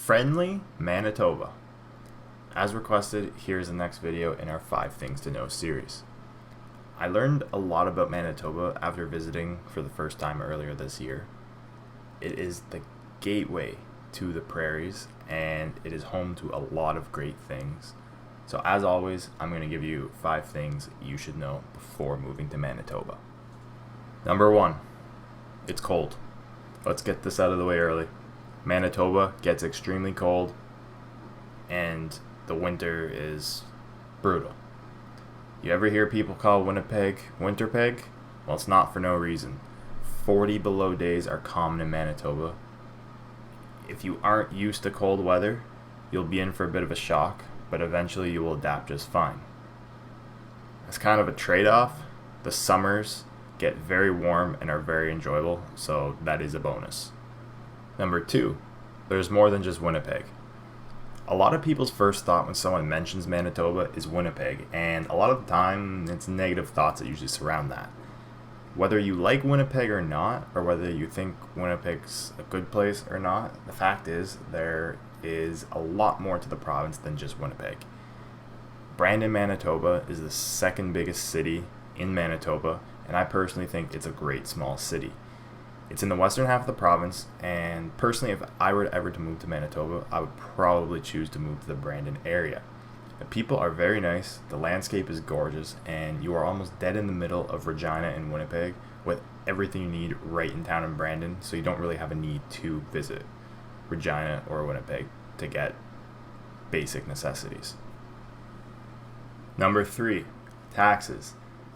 Friendly Manitoba. As requested, here's the next video in our 5 Things to Know series. I learned a lot about Manitoba after visiting for the first time earlier this year. It is the gateway to the prairies, and it is home to a lot of great things. So as always, I'm going to give you 5 things you should know before moving to Manitoba. Number 1, it's cold. Let's get this out of the way early. Manitoba gets extremely cold, and the winter is brutal. You ever hear people call Winnipeg Winterpeg? Well, it's not for no reason. 40 below days are common in Manitoba. If you aren't used to cold weather, you'll be in for a bit of a shock, but eventually you will adapt just fine. As kind of a trade-off, the summers get very warm and are very enjoyable, so that is a bonus. Number 2, there's more than just Winnipeg. A lot of people's first thought when someone mentions Manitoba is Winnipeg, and a lot of the time it's negative thoughts that usually surround that. Whether you like Winnipeg or not, or whether you think Winnipeg's a good place or not, the fact is there is a lot more to the province than just Winnipeg. Brandon, Manitoba is the second biggest city in Manitoba, and I personally think it's a great small city. It's in the western half of the province, and personally, if I were ever to move to Manitoba, I would probably choose to move to the Brandon area. The people are very nice, the landscape is gorgeous, and you are almost dead in the middle of Regina and Winnipeg with everything you need right in town in Brandon, so you don't really have a need to visit Regina or Winnipeg to get basic necessities. Number 3, taxes.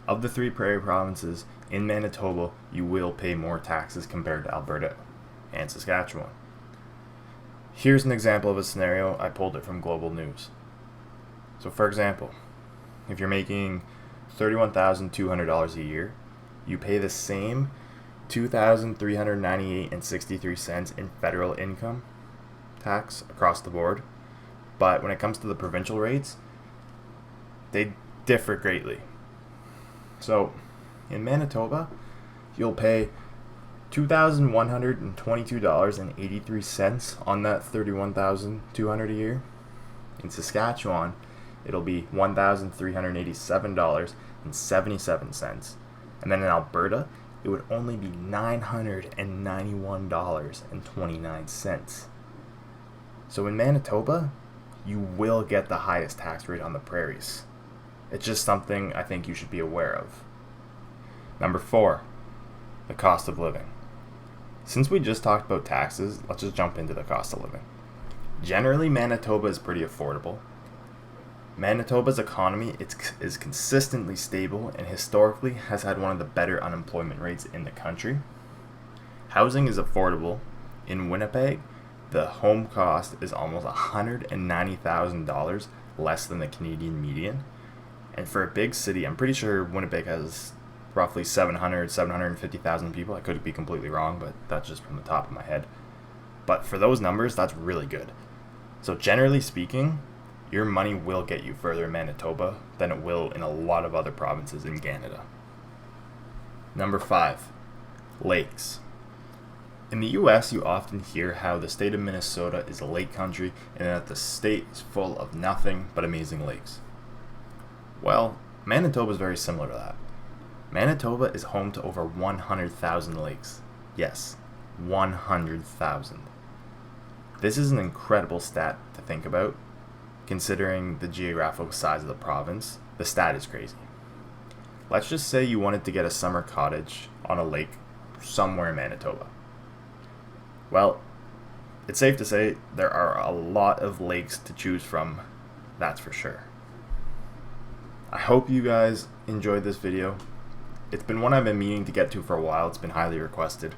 Of the 3 prairie provinces, in Manitoba, you will pay more taxes compared to Alberta and Saskatchewan. Here's an example of a scenario. I pulled it from Global News. So for example, if you're making $31,200 a year, you pay the same $2,398.63 in federal income tax across the board, but when it comes to the provincial rates, they differ greatly. So in Manitoba, you'll pay $2,122.83 on that $31,200 a year. In Saskatchewan, it'll be $1,387.77. And then in Alberta, it would only be $991.29. So in Manitoba, you will get the highest tax rate on the prairies. It's just something I think you should be aware of. Number 4, the cost of living. Since we just talked about taxes, let's just jump into the cost of living. Generally, Manitoba is pretty affordable. Manitoba's economy is consistently stable and historically has had one of the better unemployment rates in the country. Housing is affordable. In Winnipeg, the home cost is almost $190,000 less than the Canadian median. And for a big city, I'm pretty sure Winnipeg has roughly 750,000 people. I could be completely wrong, but that's just from the top of my head. But for those numbers, that's really good. So generally speaking, your money will get you further in Manitoba than it will in a lot of other provinces in Canada. Number 5, lakes. In the US, you often hear how the state of Minnesota is a lake country and that the state is full of nothing but amazing lakes. Well, Manitoba is very similar to that. Manitoba is home to over 100,000 lakes. Yes, 100,000. This is an incredible stat to think about. Considering the geographical size of the province, the stat is crazy. Let's just say you wanted to get a summer cottage on a lake somewhere in Manitoba. Well, it's safe to say there are a lot of lakes to choose from, that's for sure. I hope you guys enjoyed this video. It's been one I've been meaning to get to for a while. It's been highly requested.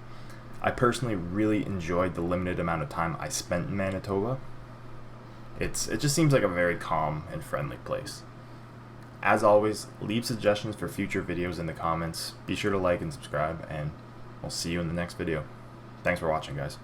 I personally really enjoyed the limited amount of time I spent in Manitoba. It just seems like a very calm and friendly place. As always, leave suggestions for future videos in the comments. Be sure to like and subscribe, and we'll see you in the next video. Thanks for watching, guys.